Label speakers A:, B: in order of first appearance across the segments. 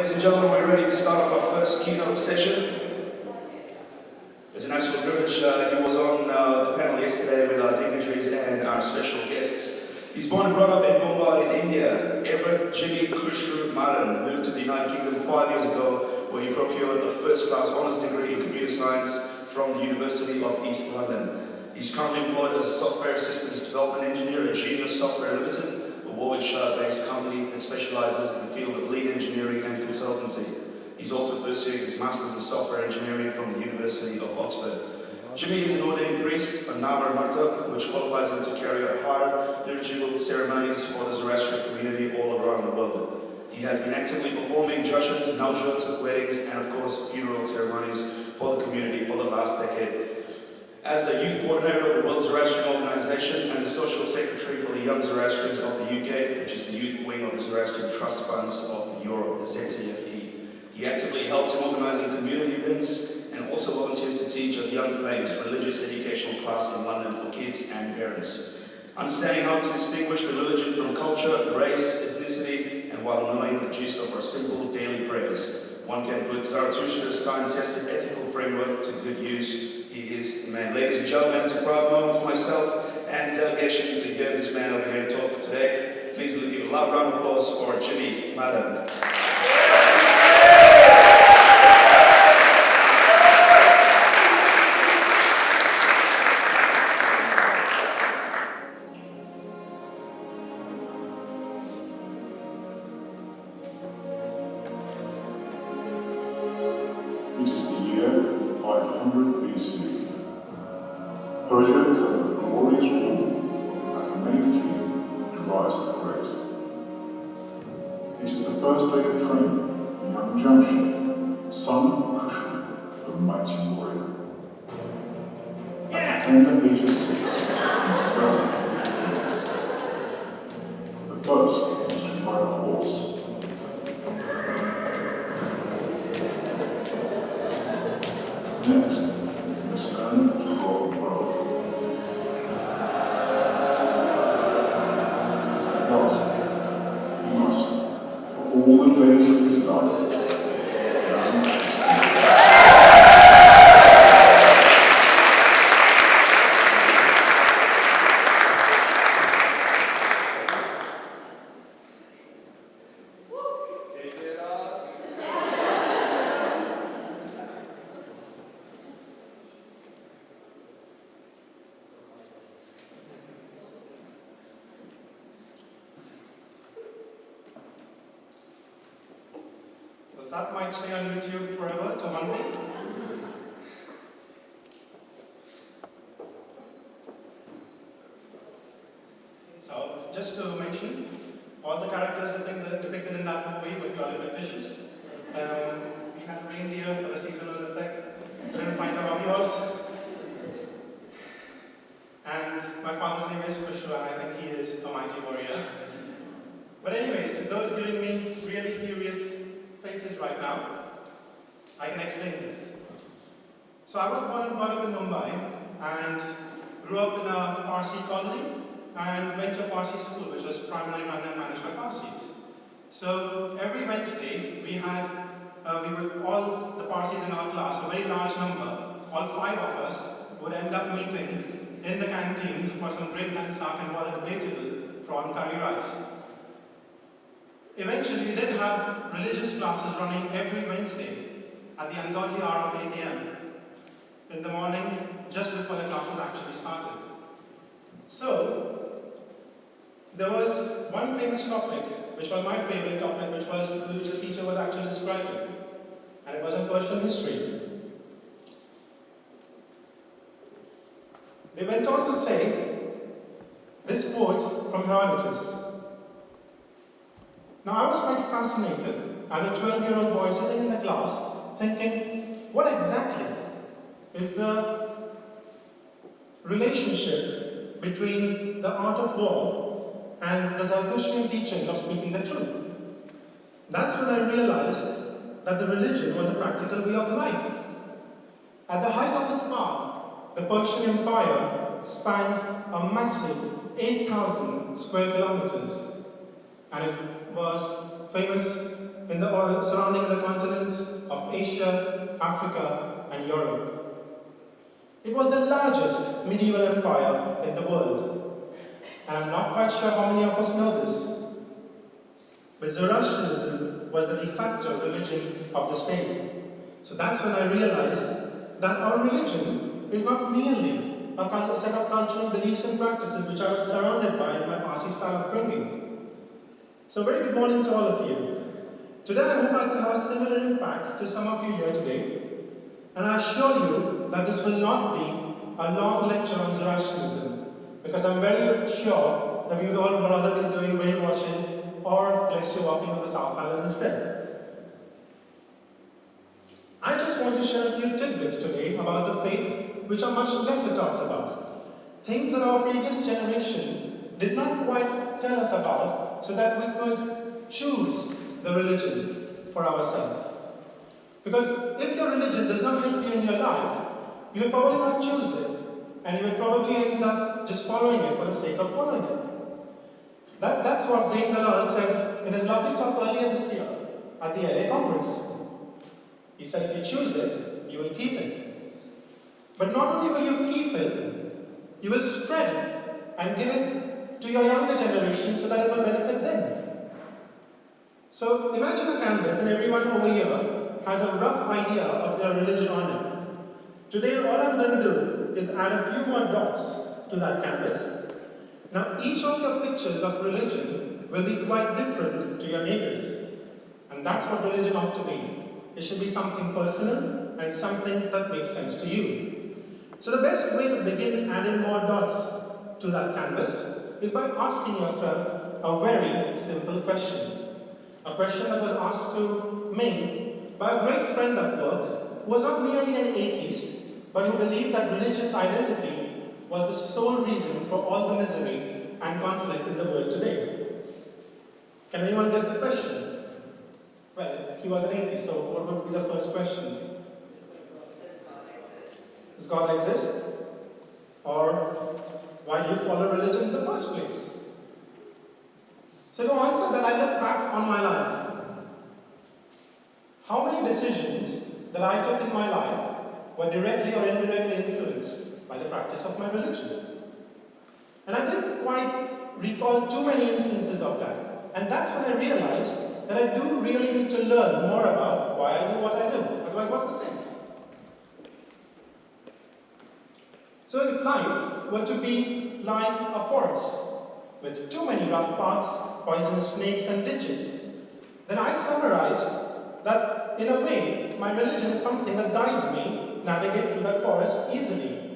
A: Ladies and gentlemen, we're ready to start off our first keynote session. It's an absolute privilege. He was on the panel yesterday with our dignitaries and our special guests. He's born and brought up in Mumbai in India. Jimmy Madon moved to the United Kingdom 5 years ago, where he procured a first-class honours degree in computer science from the University of East London. He's currently employed as a software systems development engineer at Genius Software Limited, a Warwickshire-based company that specialises in the field of lean engineering and consultancy. He's also pursuing his Masters in Software Engineering from the University of Oxford. Jimmy is an ordained priest, a Namar Marta, which qualifies him to carry out higher liturgical ceremonies for the Zoroastrian community all around the world. He has been actively performing jashans, naljats, weddings, and of course funeral ceremonies for the community for the last decade. As the youth coordinator of the World Zoroastrian Organization and the social secretary for the Young Zoroastrians of the UK, which is the youth wing of the Zoroastrian Trust Funds of Europe, the ZTFE. He actively helps in organising community events and also volunteers to teach at Young Flames, religious educational class in London for kids and parents. Understanding how to distinguish the religion from culture, race, ethnicity, and while knowing the gist of our simple daily prayers, one can put Zarathustra's time-tested ethical framework to good use. He is the man. Ladies and gentlemen, it's a proud moment for myself and the delegation to hear this man over here talk today. Please give a loud round of applause for Jimmy Madon.
B: It is the year 500 BC. Persia is under the glorious rule of the Achaemenid king Darius the Great. It is the first day of training for young Jamshid, son of Kushru, the mighty warrior. At the tender age of 6, he is very years. The first is to ride a horse. Next, you must learn to row a boat. Lastly, he must, for all the days of his life, learn to speak.
C: Well, that might stay on YouTube forever to one day. So, just to mention, all the characters depicted in that movie were purely fictitious. We had reindeer for the seasonal effect. Couldn't find a hobby horse. And my father's name is Kushru, and I think he is a mighty warrior. But anyways, to those giving me really curious faces right now, I can explain this. So I was born and brought up in Mumbai and grew up in a Parsi colony and went to a Parsi school, which was primarily run and managed by Parsis. So every Wednesday we were all the Parsis in our class, a very large number, all 5 of us would end up meeting in the canteen for some great and saag and rather debatable prawn curry rice. Eventually, we did have religious classes running every Wednesday at the ungodly hour of 8 a.m. in the morning, just before the classes actually started. So, there was one famous topic, which was my favorite topic, which the teacher was actually describing, and it was in Persian history. They went on to say this quote from Herodotus. Now, I was quite fascinated as a 12-year-old boy sitting in the class thinking, what exactly is the relationship between the art of war and the Zoroastrian teaching of speaking the truth? That's when I realized that the religion was a practical way of life. At the height of its power, the Persian Empire spanned a massive 8,000 square kilometers, and it was famous surrounding the continents of Asia, Africa, and Europe. It was the largest medieval empire in the world, and I'm not quite sure how many of us know this, but Zoroastrianism was the de facto religion of the state. So that's when I realized that our religion is not merely a set of cultural beliefs and practices which I was surrounded by in my Parsi style upbringing. So very good morning to all of you. Today I hope I could have a similar impact to some of you here today, and I assure you that this will not be a long lecture on Zoroastrianism, because I'm very sure that we would all rather be doing whale watching or glacier walking on the South Island instead. I just want to share a few tidbits today about the faith which are much lesser talked about. Things that our previous generation did not quite tell us about so that we could choose the religion for ourselves. Because if your religion does not help you in your life, you will probably not choose it, and you will probably end up just following it for the sake of following it. That's what Zain Dalal said in his lovely talk earlier this year at the LA Congress. He said, if you choose it, you will keep it. But not only will you keep it, you will spread it and give it to your younger generation so that it will benefit them. So imagine a canvas and everyone over here has a rough idea of their religion on it. Today all I'm going to do is add a few more dots to that canvas. Now each of your pictures of religion will be quite different to your neighbors. And that's what religion ought to be. It should be something personal and something that makes sense to you. So the best way to begin adding more dots to that canvas is by asking yourself a very simple question. A question that was asked to me by a great friend at work who was not merely an atheist, but who believed that religious identity was the sole reason for all the misery and conflict in the world today. Can anyone guess the question? Well, he was an atheist, so what would be the first question? Does God exist? Or why do you follow religion in the first place? So to answer that, I look back on my life. How many decisions that I took in my life were directly or indirectly influenced by the practice of my religion? And I didn't quite recall too many instances of that. And that's when I realized that I do really need to learn more about why I do what I do. Otherwise, what's the sense? So if life were to be like a forest with too many rough paths, poisonous snakes and ditches, then I summarized that in a way, my religion is something that guides me navigate through that forest easily.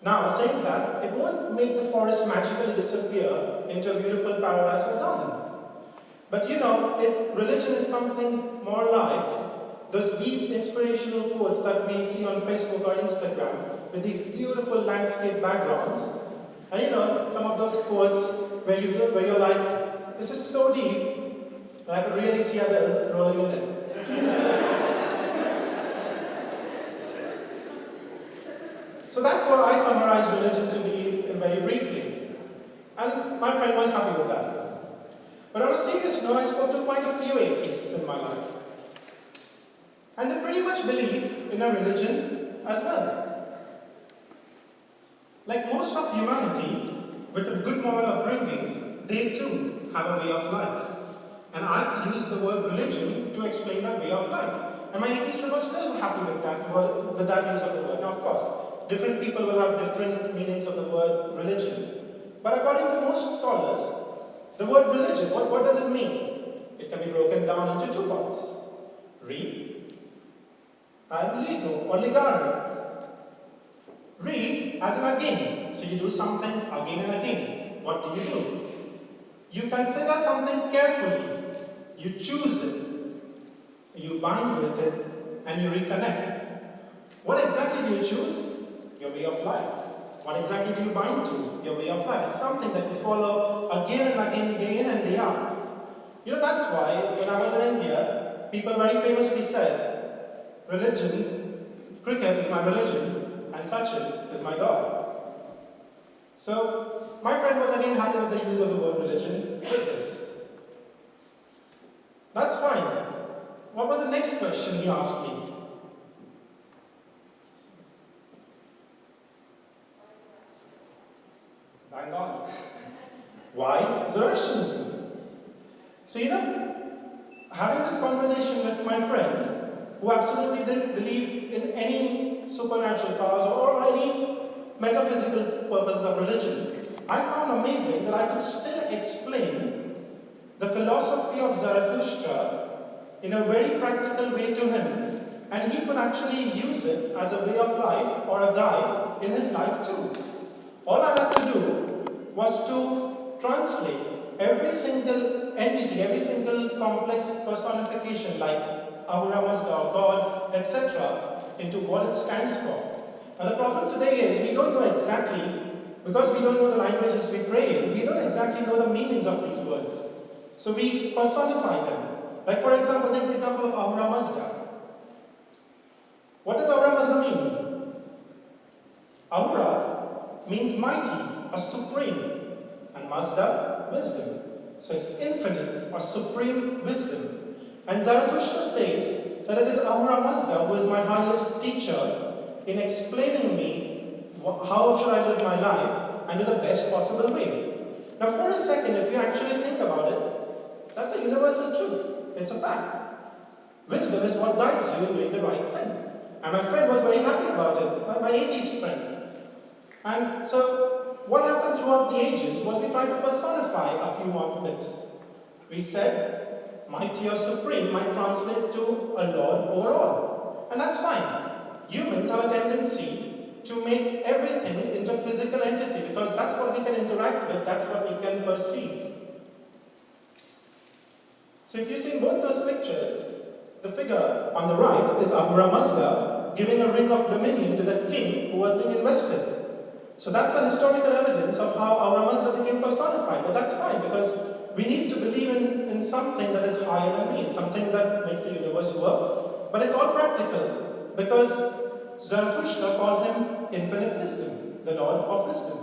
C: Now, saying that, it won't make the forest magically disappear into a beautiful paradise or garden. But you know, religion is something more like those deep inspirational quotes that we see on Facebook or Instagram with these beautiful landscape backgrounds. And you know, some of those quotes where you're like, this is so deep that I could really see Adele rolling in it. So that's what I summarize religion to be very briefly. And my friend was happy with that. But on a serious note, I spoke to quite a few atheists in my life. And they pretty much believe in a religion as well. Like most of humanity, with a good moral upbringing, they too have a way of life. And I use the word religion to explain that way of life. And my atheist friend was still happy with that use of the word. Now, of course, different people will have different meanings of the word religion. But according to most scholars, the word religion, what does it mean? It can be broken down into two parts. Re and lego or ligare. Re as in again. So you do something again and again. What do? You consider something carefully. You choose it. You bind with it and you reconnect. What exactly do you choose? Your way of life. What exactly do you bind to? Your way of life. It's something that you follow again and again, day in and day out. You know, that's why when I was in India, people very famously said, religion, cricket is my religion, and Sachin is my God. So, my friend was again happy with the use of the word religion with this. That's fine. What was the next question he asked me? Bang on. Why Zoroastrianism? So having this conversation with my friend, who absolutely didn't believe in any supernatural powers or any metaphysical purposes of religion, I found amazing that I could still explain the philosophy of Zarathustra in a very practical way to him, and he could actually use it as a way of life or a guide in his life too. All I had to do was to translate every single entity, every single complex personification like Ahura Mazda or God, etc., into what it stands for. Now the problem today is we don't know exactly, because we don't know the languages we pray in, we don't exactly know the meanings of these words. So we personify them. Like for example, take the example of Ahura Mazda. What does Ahura Mazda mean? Ahura means mighty or supreme, and Mazda, wisdom. So it's infinite or supreme wisdom. And Zarathustra says that it is Ahura Mazda who is my highest teacher in explaining me how should I live my life and in the best possible way. Now for a second, if you actually think about it, that's a universal truth. It's a fact. Wisdom is what guides you in doing the right thing. And my friend was very happy about it, my atheist friend. And so what happened throughout the ages was we tried to personify a few more bits. We said, mighty or supreme might translate to a lord over all. And that's fine. Humans have a tendency to make everything into a physical entity because that's what we can interact with, that's what we can perceive. So if you see both those pictures, the figure on the right is Ahura Mazda giving a ring of dominion to the king who was being invested. So that's an historical evidence of how Ahura Mazda became personified. But that's fine because we need to believe in something that is higher than me, something that makes the universe work. But it's all practical because Zarathustra called him infinite wisdom, the Lord of wisdom.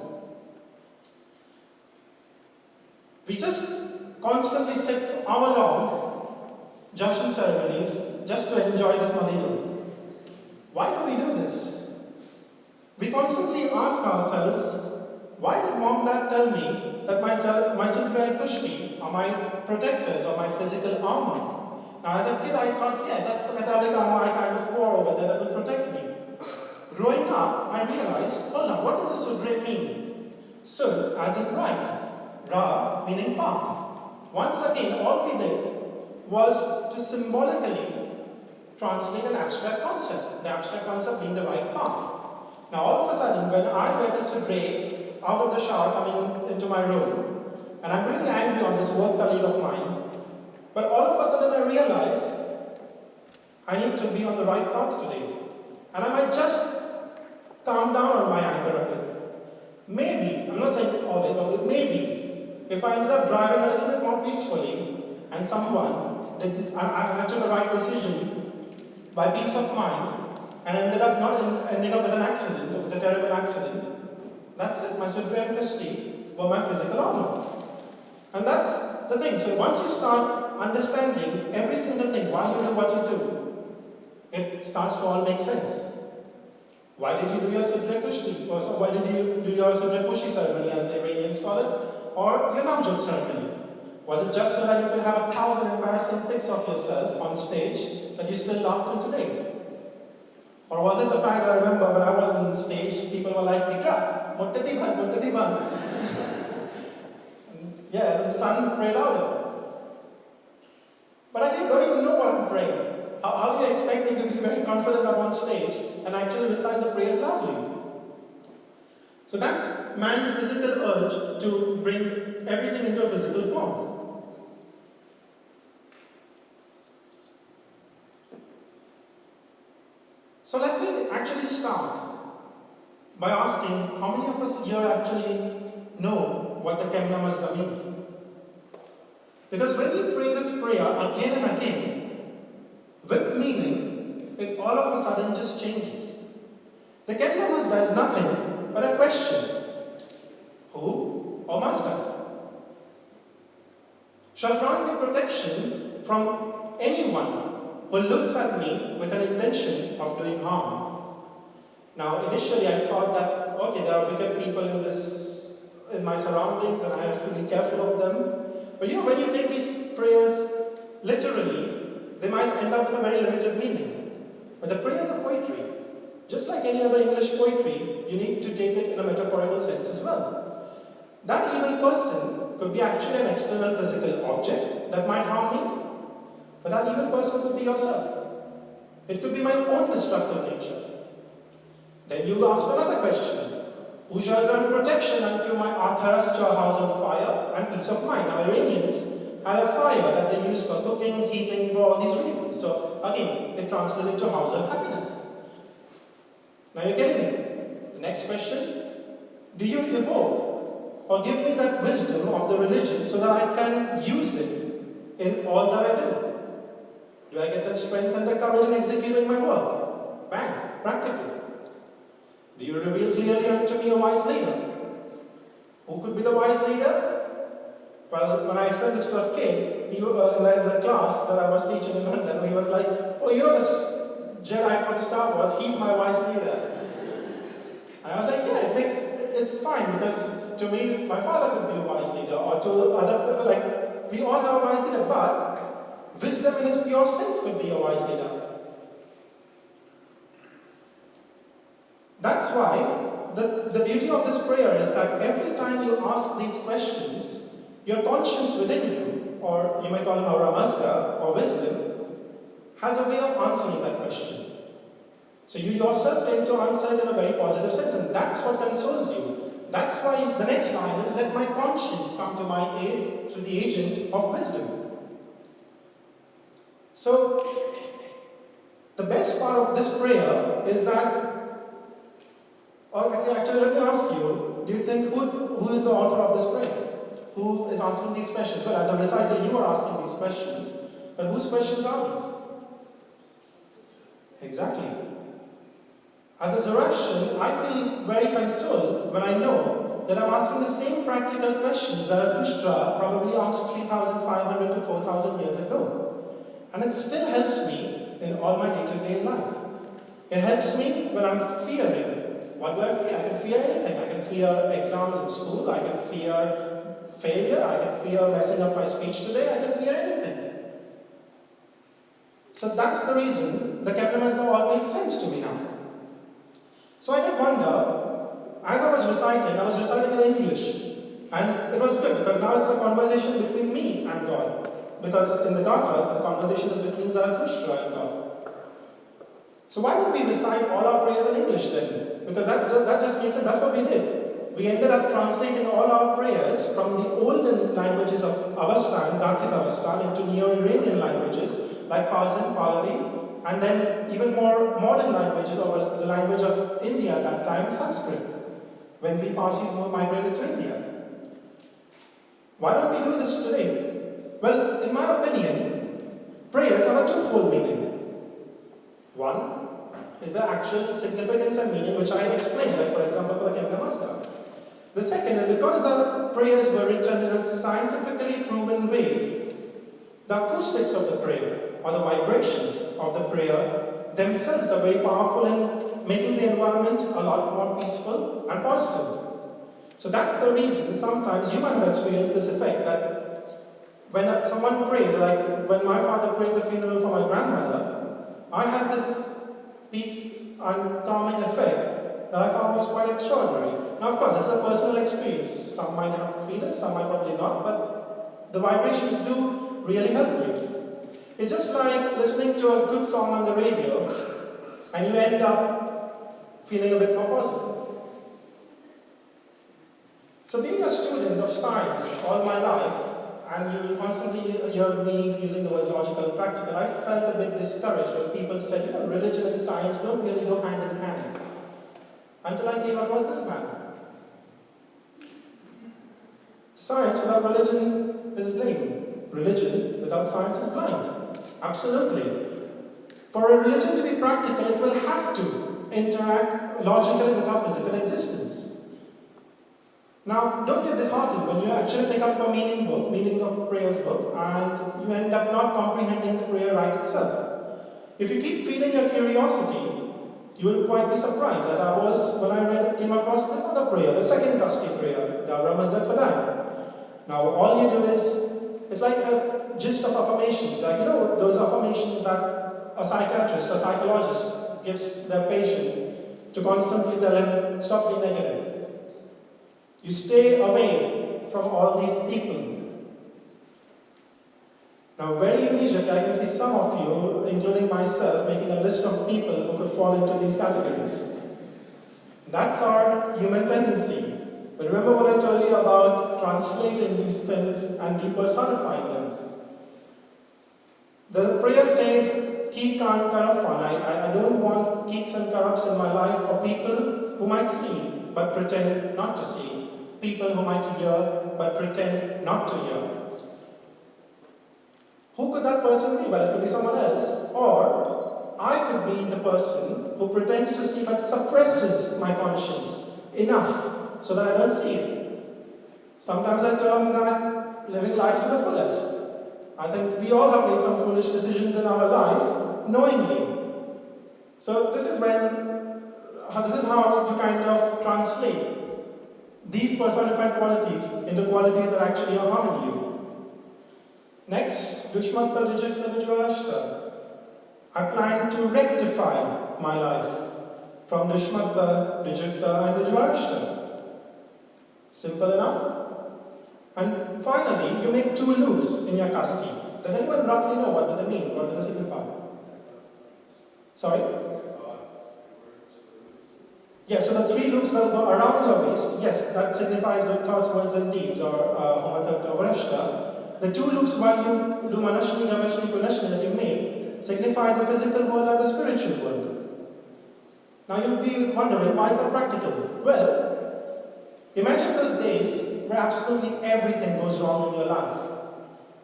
C: We just constantly sit for hour-long Jashan ceremonies just to enjoy this Mahidam. Why do we do this? We constantly ask ourselves, why did mom and dad tell me that my Sutra and Pushti are my protectors or my physical armor? Now as a kid I thought, yeah, that's the metallic armor I kind of wore over there that will protect me. Growing up, I realized, hold on, what does a Sudre mean? Sud as in right, Ra meaning path. Once again, all we did was to symbolically translate an abstract concept, the abstract concept being the right path. Now all of a sudden, when I wear the Sudre out of the shower coming into my room, and I'm really angry on this work colleague of mine, but all of a sudden I realize I need to be on the right path today. And I might just calm down on my anger a bit. Maybe, I'm not saying always, but maybe, if I ended up driving a little bit more peacefully and I took the right decision by peace of mind and ended up ending up with an accident, with a terrible accident, that's it. My Sudre and Pushti were my physical armor. And that's the thing. So once you start understanding every single thing, why you do what you do, it starts to all make sense. Why did you do your Sudre Pushti? Or so why did you do your Sudre Pushti ceremony, as the Iranians call it? Or your Navjot ceremony? Was it just so that you could have 1,000 embarrassing pics of yourself on stage that you still laugh till today? Or was it the fact that I remember when I was on stage, people were like, Nikra, muttati bhan. Yeah, as in son, pray louder. But I don't even know what I'm praying. How do you expect me to be very confident up on stage and actually recite the prayers loudly? So that's man's physical urge to bring everything into a physical form. So let me actually start by asking how many of us here actually know what the Kemna Mazda mean? Because when you pray this prayer again and again, with meaning, it all of a sudden just changes. The Kemna Mazda is nothing but a question. Who or Mazda? Shall grant me protection from anyone who looks at me with an intention of doing harm. Now, initially I thought that, okay, there are wicked people in my surroundings and I have to be careful of them. But when you take these prayers literally, they might end up with a very limited meaning. But the prayers are poetry. Just like any other English poetry, you need to take it in a metaphorical sense as well. That evil person could be actually an external physical object that might harm me, but that evil person could be yourself. It could be my own destructive nature. Then you ask another question. Who shall grant protection unto my Artharastra house of fire and peace of mind? Now, Iranians had a fire that they used for cooking, heating, for all these reasons. So, again, it translated to house of happiness. Now you're getting it. The next question, do you evoke or give me that wisdom of the religion so that I can use it in all that I do? Do I get the strength and the courage in executing my work? Bang, practical. Do you reveal clearly unto me a wise leader? Who could be the wise leader? Well, when I explained this to a kid, in the class that I was teaching in London, he was like, oh, this Jedi from Star Wars, he's my wise leader. And I was like, yeah, it's fine, because to me, my father could be a wise leader, or to other people, we all have a wise leader, but wisdom in its pure sense could be a wise leader. That's why the beauty of this prayer is that every time you ask these questions, your conscience within you, or you might call him a Ramazga, or wisdom, has a way of answering that question. So you yourself tend to answer it in a very positive sense, and that's what consoles you. That's why the next line is, let my conscience come to my aid through the agent of wisdom. So, the best part of this prayer is that, actually let me ask you, do you think who is the author of this prayer? Who is asking these questions? Well, as a reciter, you are asking these questions, but whose questions are these? Exactly. As a Zoroastrian, I feel very consoled when I know that I'm asking the same practical questions Zarathustra probably asked 3,500 to 4,000 years ago. And it still helps me in all my day-to-day life. It helps me when I'm fearing. What do I fear? I can fear anything. I can fear exams in school. I can fear failure. I can fear messing up my speech today. I can fear anything. So that's the reason the Kepler all made sense to me now. So I did wonder, as I was reciting in English. And it was good because now it's a conversation between me and God. Because in the Gathas, the conversation is between Zarathustra and God. So why don't we recite all our prayers in English then? Because that just means that that's what we did. We ended up translating all our prayers from the olden languages of Avesta and Gathic Avesta into Neo-Iranian languages like Parsi, Pahlavi, and then even more modern languages, or the language of India at that time, Sanskrit, when we Parsis migrated to India. Why don't we do this today? Well, in my opinion, prayers have a twofold meaning. One is the actual significance and meaning which I explained, like for example for the Kepler. The second is because the prayers were written in a scientifically proven way, the acoustics of the prayer, or the vibrations of the prayer themselves are very powerful in making the environment a lot more peaceful and positive. So that's the reason sometimes you might have experienced this effect that when someone prays, like when my father prayed the funeral for my grandmother, I had this peace and calming effect that I found was quite extraordinary. Now of course, this is a personal experience. Some might have feel it, some might probably not, but the vibrations do really help you. It's just like listening to a good song on the radio and you end up feeling a bit more positive. So being a student of science all my life, and you constantly hear me using the words logical and practical, I felt a bit discouraged when people said, religion and science don't really go hand in hand. Until I came across this man. Science without religion is lame. Religion without science is blind. Absolutely. For a religion to be practical, it will have to interact logically with our physical existence. Now, don't get disheartened when you actually pick up a meaning of prayers book, and you end up not comprehending the prayer right itself. If you keep feeding your curiosity, you will quite be surprised, as I was when I came across this other prayer, the second custody prayer, the Ramazda Kodai. Now, all you do is, it's like a gist of affirmations, like, those affirmations that a psychiatrist or psychologist gives their patient to constantly tell him, stop being negative. You stay away from all these people. Now, very immediately, I can see some of you, including myself, making a list of people who could fall into these categories. That's our human tendency. But remember what I told you about translating these things and depersonifying them. The prayer says, Ki kan karafan. I don't want keeks and corrupts in my life, or people who might see but pretend not to see. People who might hear but pretend not to hear. Who could that person be? Well, it could be someone else. Or I could be the person who pretends to see but suppresses my conscience enough so that I don't see it. Sometimes I term that living life to the fullest. I think we all have made some foolish decisions in our life knowingly. So this is how you kind of translate these personified qualities into qualities that actually are harming you. Next, Dushmatta Dijikta Vijvarashta. I plan to rectify my life from Dushmatta, Dijikta and Vijvarashta. Simple enough. And finally, you make 2 loops in your kasti. Does anyone roughly know what do they mean? What do they signify? Sorry? Yeah, so the 3 loops that go around your waist, yes, that signifies good thoughts, words and deeds, or Homatarta Varashta. The 2 loops while you do Manashni, Gavashni, Punashni that you make signify the physical world and the spiritual world. Now you'll be wondering, why is that practical? Well, imagine those days where absolutely everything goes wrong in your life.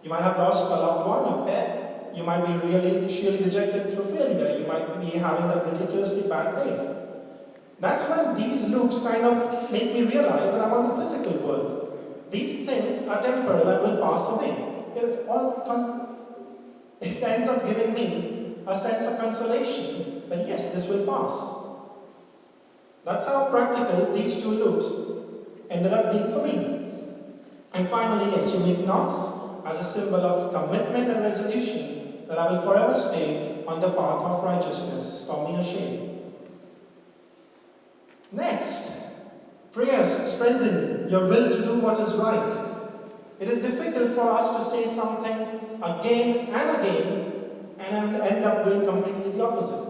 C: You might have lost a loved one, a pet, you might be really dejected through failure, you might be having that ridiculously bad day. That's when these loops kind of make me realize that I'm on the physical world. These things are temporal and will pass away. It ends up giving me a sense of consolation that yes, this will pass. That's how practical these 2 loops ended up being for me. And finally, yes, you make knots as a symbol of commitment and resolution that I will forever stay on the path of righteousness, stormy or shame. Next, prayers strengthen your will to do what is right. It is difficult for us to say something again and again and end up doing completely the opposite.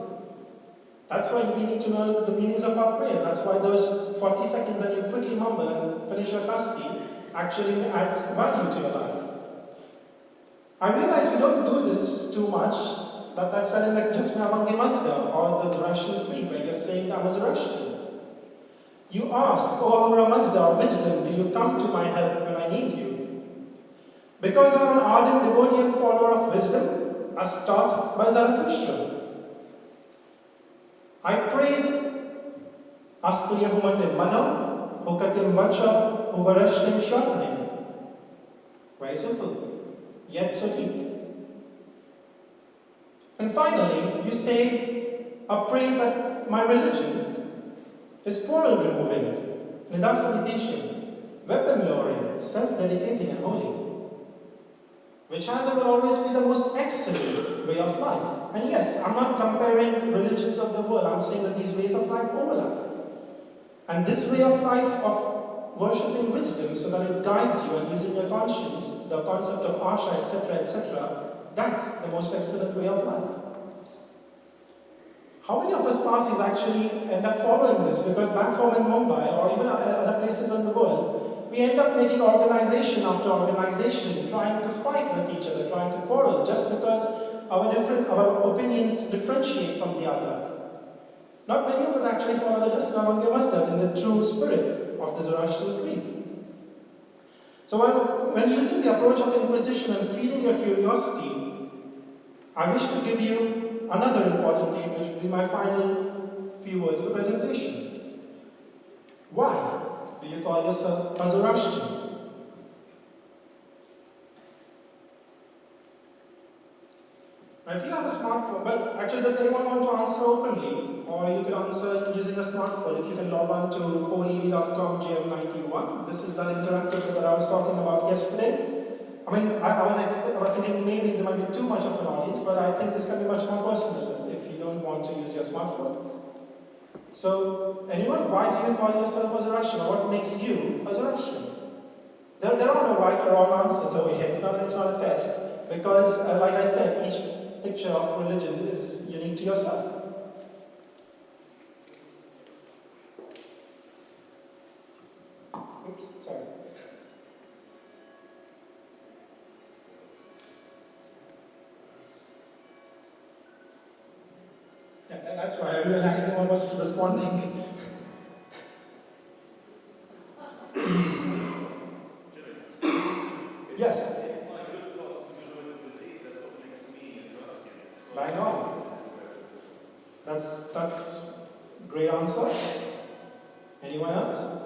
C: That's why we need to know the meanings of our prayers. That's why those 40 seconds that you quickly mumble and finish your kasti actually adds value to your life. I realize we don't do this too much. That's said in the Jasmine Avangi Mazda or the Zoroastrian Creed, where you're saying I'm a Zoroastrian. You ask, O Ahura Mazda, or wisdom, do you come to my help when I need you? Because I'm an ardent devotee and follower of wisdom, as taught by Zarathustra. I praise Astriya Humate Mano, Hukatim Vacha, Uvarashtim Shatanim. Very simple, yet so deep. And finally, you say a praise that my religion is quarrel removing, nidasanitation, weapon lowering, self-dedicating and holy, which has and will always be the most excellent way of life. And yes, I'm not comparing religions of the world, I'm saying that these ways of life overlap. And this way of life of worshipping wisdom so that it guides you and using your conscience, the concept of asha, etc., that's the most excellent way of life. How many of us Parsis actually end up following this? Because back home in Mumbai or even other places in the world, we end up making organization after organization, trying to fight with each other, trying to quarrel, just because our opinions differentiate from the other. Not many of us actually follow the Jasna Avangi Mazda in the true spirit of the Zoroastrian Creed. So when using the approach of inquisition and feeding your curiosity, I wish to give you another important aid, which will be my final few words of the presentation. Why do do you call yourself a Zoroastrian? Now, if you have a smartphone, well, actually, does anyone want to answer openly? Or you can answer using a smartphone. If you can log on to polev.com JM91. This is that interactive that I was talking about yesterday. I mean, I was thinking maybe there might be too much of an audience, but I think this can be much more personal if you don't want to use your smartphone. So, anyone, why do you call yourself a Zoroastrian? Or what makes you a Zoroastrian? There are no right or wrong answers over here. It's not a test. Because, like I said, each picture of religion is unique to yourself. Oops, sorry. Yeah, that's why I realized no one was responding. Yes. Bang on. That's great answer. Anyone else?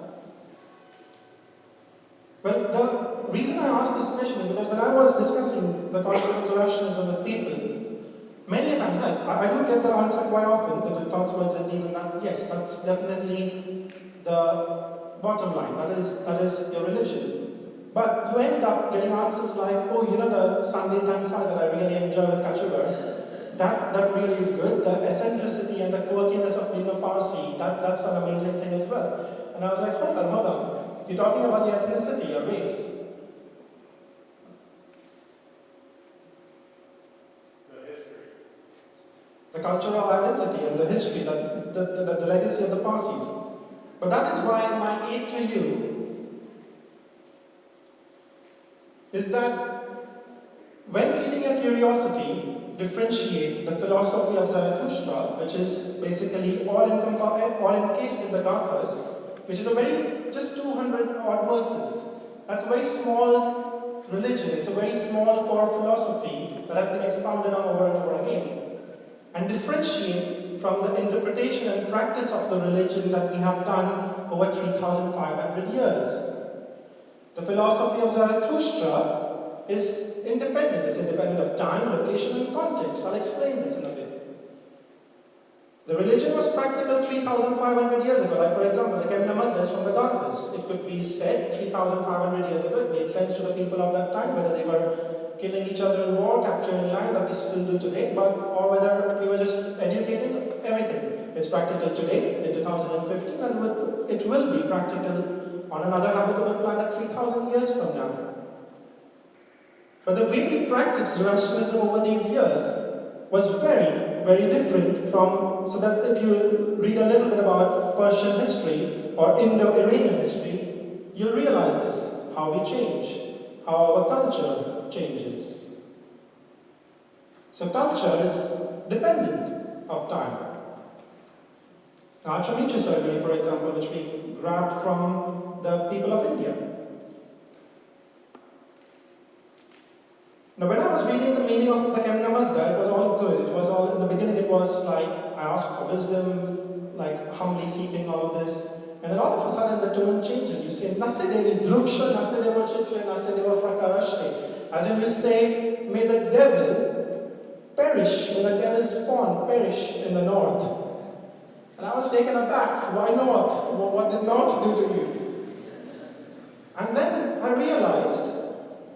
C: Well, the reason I asked this question is because when I was discussing the concept of Zoroastrianism with people, many times I do get the answer quite often, the good thoughts, words and deeds, and that, yes, that's definitely the bottom line. That is your religion. But you end up getting answers like, oh, you know the Sunday Tansai that I really enjoy with Kachugar, that really is good. The eccentricity and the quirkiness of being a Parsi, that's an amazing thing as well. And I was like, hold on. You're talking about the ethnicity, your race.
D: The history.
C: The cultural identity and the history, the legacy of the Parsis. But that is why my aid to you is that when feeding your curiosity, differentiate the philosophy of Zarathustra, which is basically all encased in the Gathas, which is just 200 odd verses. That's a very small religion, it's a very small core philosophy that has been expounded on over and over again. And differentiate from the interpretation and practice of the religion that we have done over 3,500 years. The philosophy of Zarathustra is independent. It's independent of time, location, and context. I'll explain this in a bit. The religion was practical 3,500 years ago. Like, for example, the Kemna Mazda is from the Gathas. It could be said 3,500 years ago. It made sense to the people of that time, whether they were killing each other in war, capturing land, that we still do today, or whether we were just educating everything. It's practical today, in 2015, and it will be practical on another habitable planet 3,000 years from now. But the way we practiced Zoroastrianism over these years was very, very different from, so that if you read a little bit about Persian history or Indo-Iranian history, you'll realize this, how we change, how our culture changes. So culture is dependent of time. Now, Achamichu ceremony, for example, which we grabbed from the people of India. Now, when I was reading the meaning of the Kemna Mazda, it was all good. It was all, in the beginning, it was like, I asked for wisdom, like humbly seeking all of this. And then all of a sudden, the tone changes. You say, Nasedevi druksha, Nasedevi chitra, Nasedevi frakarashte. As in you say, may the devil perish, may the devil's spawn perish in the north. And I was taken aback. Why north? What did north do to you? And then I realized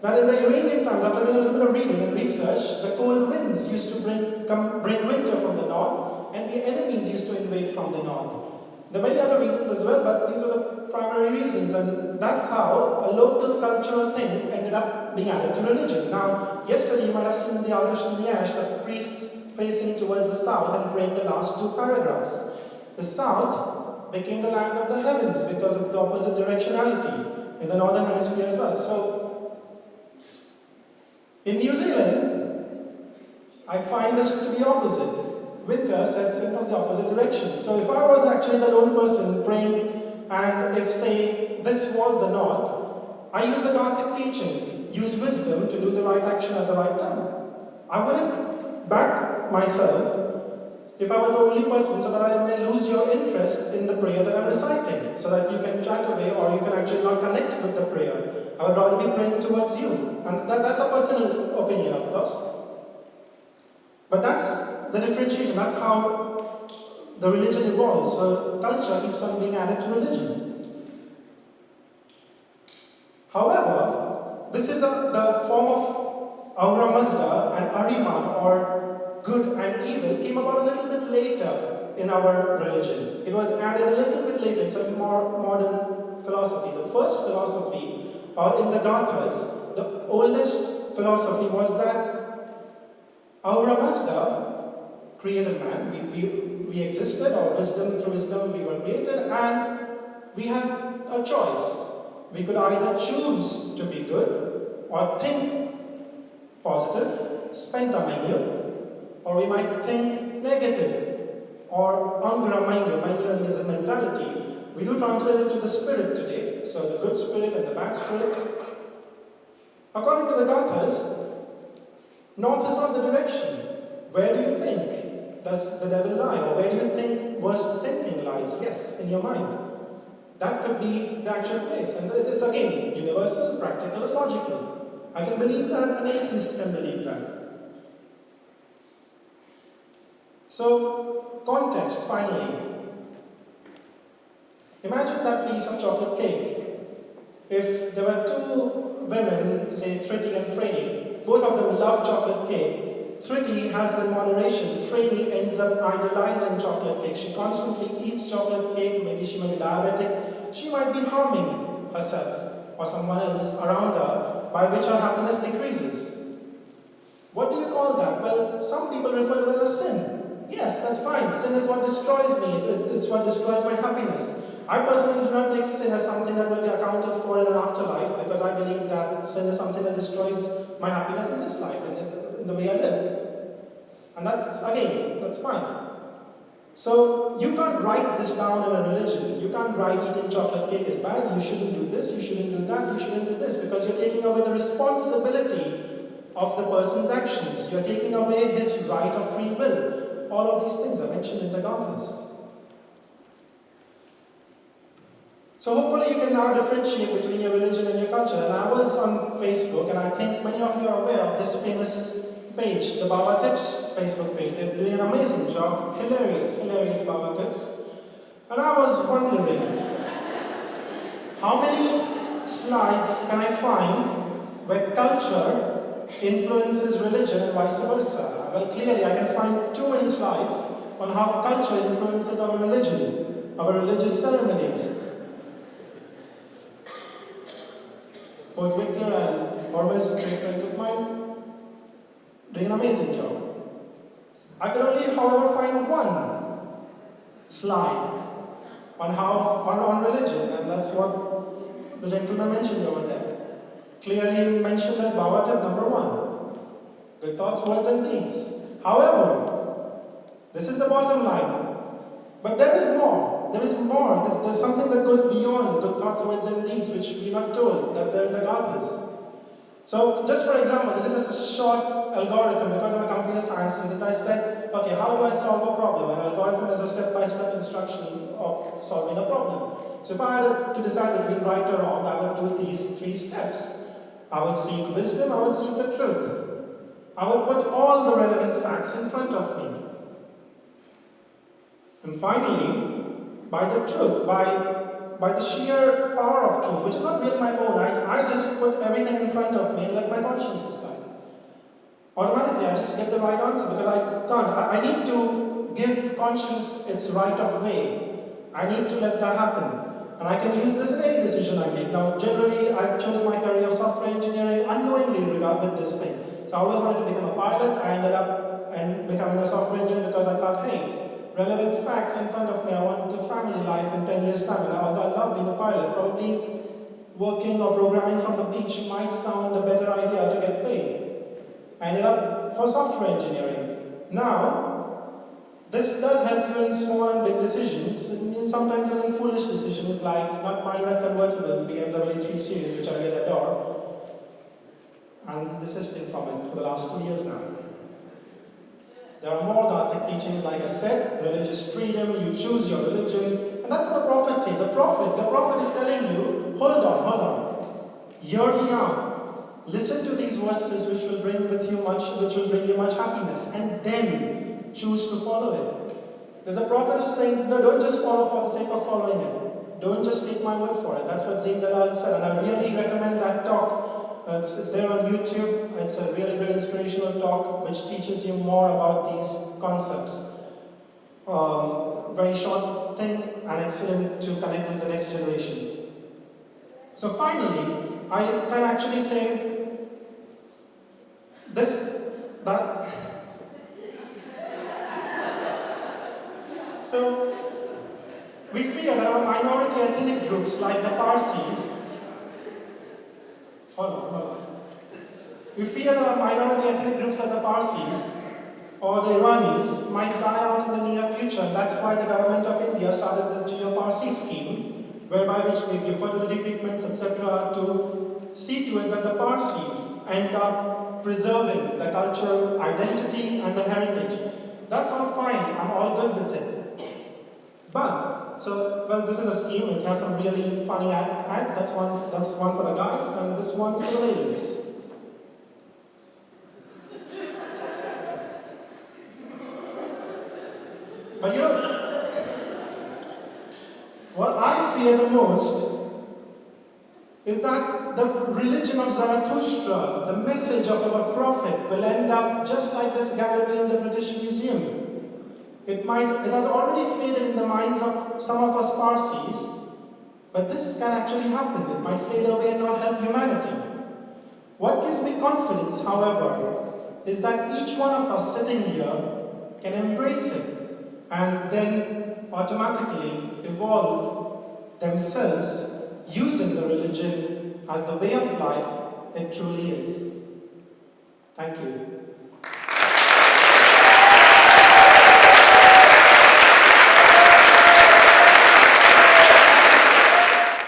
C: that in the Iranian times, after doing a little bit of reading and research, the cold winds used to bring winter from the north, and the enemies used to invade from the north. There are many other reasons as well, but these are the primary reasons, and that's how a local cultural thing ended up being added to religion. Now, yesterday you might have seen in the Al-Dashn Niyash the priests facing towards the south and praying the last two paragraphs. The south became the land of the heavens because of the opposite directionality in the northern hemisphere as well. So, in New Zealand, I find this to be opposite. Winter sets in from the opposite direction. So if I was actually the lone person praying, and if, say, this was the north, I use the Gothic teaching, use wisdom to do the right action at the right time. I wouldn't back myself if I was the only person, so that I may lose your interest in the prayer that I'm reciting, so that you can chat away or you can actually not connect with the prayer. I would rather be praying towards you. And that's a personal opinion, of course. But that's the differentiation. That's how the religion evolves. So culture keeps on being added to religion. However, this is the form of Ahura Mazda and Ahriman, or good and evil, came about a little bit later in our religion. It was added a little bit later. It's a more modern philosophy. The first philosophy in the Gathas, the oldest philosophy was that Ahura Mazda created man. We existed, or through wisdom we were created, and we had a choice. We could either choose to be good, or think positive, spenta mainyo, or we might think negative, or angra mainyo. Mainyo is a mentality. We do translate it to the spirit today, so the good spirit and the bad spirit. According to the Gathas, north is not the direction. Where do you think does the devil lie? Or where do you think worst thinking lies? Yes, in your mind. That could be the actual place. And it's again universal, practical, and logical. I can believe that, an atheist can believe that. So, context, finally. Imagine that piece of chocolate cake. If there were two women, say Thrity and Franny, both of them love chocolate cake. Thrity has it in moderation. Franny ends up idolizing chocolate cake. She constantly eats chocolate cake. Maybe she might be diabetic. She might be harming herself or someone else around her, by which her happiness decreases. What do you call that? Well, some people refer to that as sin. Yes, that's fine. Sin is what destroys me. It's what destroys my happiness. I personally do not take sin as something that will be accounted for in an afterlife, because I believe that sin is something that destroys my happiness in this life, in the way I live. And that's fine. So, you can't write this down in a religion. You can't write eating chocolate cake is bad, you shouldn't do this, you shouldn't do that, you shouldn't do this, because you're taking away the responsibility of the person's actions. You're taking away his right of free will. All of these things are mentioned in the Gathas. So hopefully you can now differentiate between your religion and your culture. And I was on Facebook, and I think many of you are aware of this famous page, the Baba Tips Facebook page. They're doing an amazing job. Hilarious Baba Tips. And I was wondering, how many slides can I find where culture influences religion and vice versa? Well, clearly I can find too many slides on how culture influences our religion, our religious ceremonies. Both Victor and Hormus, great friends of mine, doing an amazing job. I could only, however, find one slide on religion, and that's what the gentleman mentioned over there. Clearly mentioned as Baba tip number 1. Good thoughts, words, and deeds. However, this is the bottom line. But there is more. There's something that goes beyond good thoughts, words, and deeds, which we're not told. That's there in the Gathas. So, just for example, this is just a short algorithm. Because I'm a computer science student, I said, okay, how do I solve a problem? An algorithm is a step-by-step instruction of solving a problem. So if I had to decide between right or wrong, I would do these 3 steps. I would seek wisdom, I would seek the truth. I would put all the relevant facts in front of me. And finally, by the truth, by the sheer power of truth, which is not really my own, I just put everything in front of me and let my conscience decide. Automatically, I just get the right answer, because I can't. I need to give conscience its right of way. I need to let that happen. And I can use this in any decision I make. Now, generally, I chose my career of software engineering unknowingly with this thing. So I always wanted to become a pilot. I ended up becoming a software engineer because I thought, hey, relevant facts in front of me. I want a family life in 10 years' time. And although I love being a pilot, probably working or programming from the beach might sound a better idea to get paid. I ended up for software engineering. Now, this does help you in small and big decisions, and sometimes even in foolish decisions like not buying that convertible, the BMW 3 Series, which I really adore, and desisting from it for the last 2 years now. There are more Gothic teachings, like I said, religious freedom, you choose your religion, and that's what the prophet says. The prophet is telling you, hold on, hear me out. Listen to these verses which will bring you much happiness, and then choose to follow it. There's a prophet who's saying, no, don't just follow for the sake of following it. Don't just take my word for it. That's what Jimmy Madon said, and I really recommend that talk. It's there on YouTube. It's a really great inspirational talk which teaches you more about these concepts. Very short thing and excellent to connect with the next generation. So finally, I can actually say that. So we fear that our minority ethnic groups like the Parsis. Hold on. We fear that our minority ethnic groups like the Parsis or the Iranis might die out in the near future. And that's why the government of India started this Junior Parsi scheme, whereby which they give fertility treatments, etc., to see to it that the Parsis end up preserving the cultural identity and the heritage. That's all fine. I'm all good with it. But this is a scheme. It has some really funny ads. That's one for the guys, and this one's for the ladies. But you know, what I fear the most is that the religion of Zarathustra, the message of our prophet, will end up just like this gallery in the British Museum. It has already faded in the minds of some of us Parsis, but this can actually happen. It might fade away and not help humanity. What gives me confidence, however, is that each one of us sitting here can embrace it and then automatically evolve themselves using the religion as the way of life it truly is. Thank you.